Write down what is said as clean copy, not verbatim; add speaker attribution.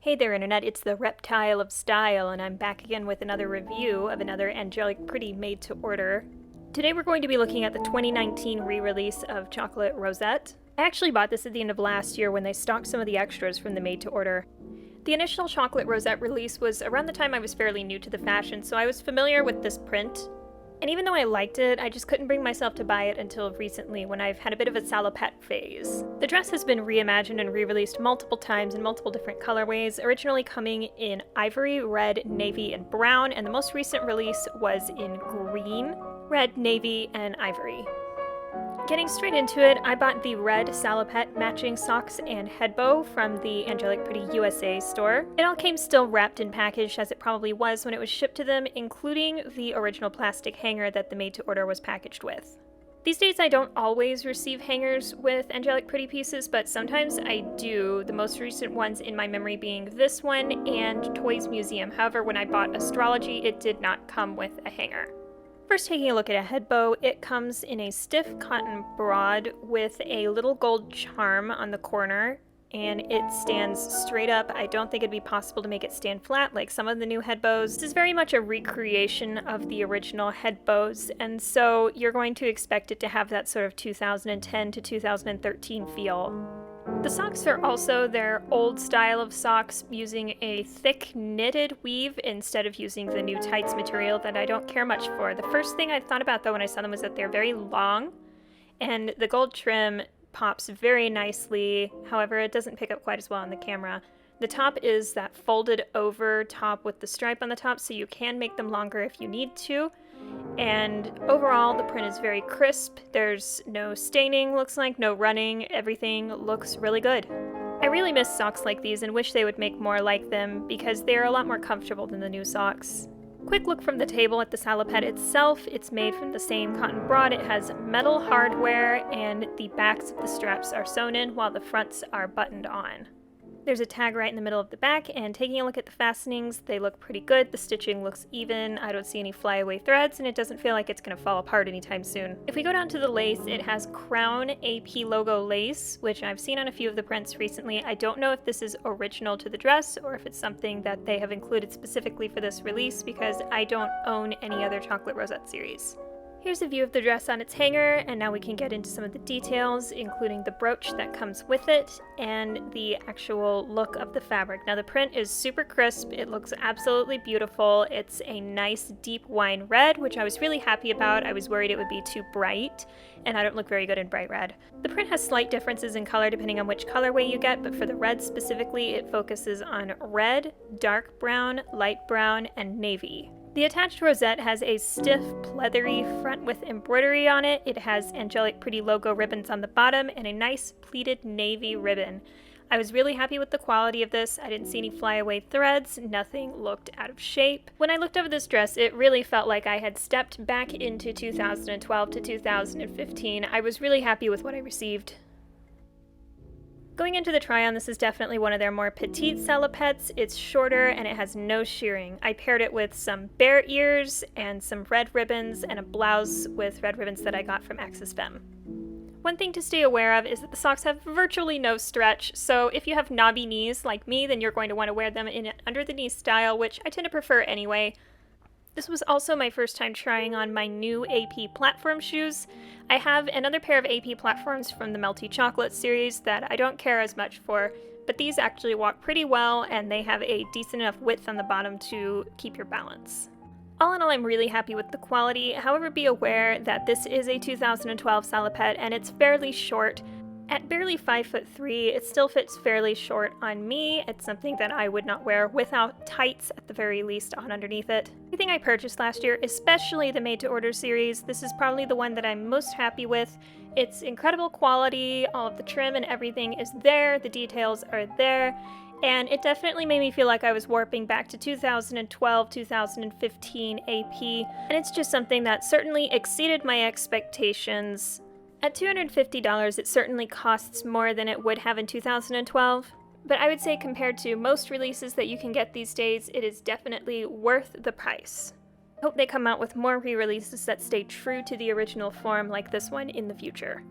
Speaker 1: Hey there Internet, it's the Reptile of Style, and I'm back again with another review of another Angelic Pretty made to order. Today we're going to be looking at the 2019 re-release of Chocolate Rosette. I actually bought this at the end of last year when they stocked some of the extras from the made to order. The initial Chocolate Rosette release was around the time I was fairly new to the fashion, so I was familiar with this print. And even though I liked it, I just couldn't bring myself to buy it until recently when I've had a bit of a salopette phase. The dress has been reimagined and re-released multiple times in multiple different colorways, originally coming in ivory, red, navy, and brown, and the most recent release was in green, red, navy, and ivory. Getting straight into it, I bought the red salopette matching socks and head bow from the Angelic Pretty USA store. It all came still wrapped and packaged as it probably was when it was shipped to them, including the original plastic hanger that the made-to-order was packaged with. These days I don't always receive hangers with Angelic Pretty pieces, but sometimes I do, the most recent ones in my memory being this one and Toys Museum. However, when I bought Astrology, it did not come with a hanger. First, taking a look at a head bow, it comes in a stiff cotton broad with a little gold charm on the corner, and it stands straight up. I don't think it'd be possible to make it stand flat like some of the new head bows. This is very much a recreation of the original head bows, and so you're going to expect it to have that sort of 2010 to 2013 feel. The socks are also their old style of socks, using a thick knitted weave instead of using the new tights material that I don't care much for. The first thing I thought about though when I saw them was that they're very long, and the gold trim pops very nicely. However, it doesn't pick up quite as well on the camera. The top is that folded over top with the stripe on the top, so you can make them longer if you need to. And overall, the print is very crisp. There's no staining, looks like, no running. Everything looks really good. I really miss socks like these and wish they would make more like them because they're a lot more comfortable than the new socks. Quick look from the table at the salopette itself. It's made from the same cotton broad. It has metal hardware, and the backs of the straps are sewn in while the fronts are buttoned on. There's a tag right in the middle of the back, and taking a look at the fastenings, they look pretty good. The stitching looks even, I don't see any flyaway threads, and it doesn't feel like it's going to fall apart anytime soon. If we go down to the lace, it has Crown AP logo lace, which I've seen on a few of the prints recently. I don't know if this is original to the dress, or if it's something that they have included specifically for this release, because I don't own any other Chocolate Rosette series. Here's a view of the dress on its hanger, and now we can get into some of the details, including the brooch that comes with it, and the actual look of the fabric. Now the print is super crisp, it looks absolutely beautiful. It's a nice deep wine red, which I was really happy about. I was worried it would be too bright, and I don't look very good in bright red. The print has slight differences in color depending on which colorway you get, but for the red specifically, it focuses on red, dark brown, light brown, and navy. The attached rosette has a stiff, pleathery front with embroidery on it. It has Angelic Pretty logo ribbons on the bottom and a nice pleated navy ribbon. I was really happy with the quality of this. I didn't see any flyaway threads. Nothing looked out of shape. When I looked over this dress, it really felt like I had stepped back into 2012 to 2015. I was really happy with what I received. Going into the try-on, this is definitely one of their more petite salopettes. It's shorter and it has no shearing. I paired it with some bear ears and some red ribbons and a blouse with red ribbons that I got from Axes Femme. One thing to stay aware of is that the socks have virtually no stretch, so if you have knobby knees like me, then you're going to want to wear them in an under-the-knee style, which I tend to prefer anyway. This was also my first time trying on my new AP platform shoes. I have another pair of AP platforms from the Melty Chocolate series that I don't care as much for, but these actually walk pretty well and they have a decent enough width on the bottom to keep your balance. All in all, I'm really happy with the quality. However, be aware that this is a 2012 salopette and it's fairly short. At barely 5'3", it still fits fairly short on me. It's something that I would not wear without tights at the very least on underneath it. Everything I purchased last year, especially the made-to-order series, this is probably the one that I'm most happy with. It's incredible quality, all of the trim and everything is there, the details are there, and it definitely made me feel like I was warping back to 2012, 2015 AP, and it's just something that certainly exceeded my expectations. At $250, it certainly costs more than it would have in 2012, but I would say compared to most releases that you can get these days, it is definitely worth the price. I hope they come out with more re-releases that stay true to the original form like this one in the future.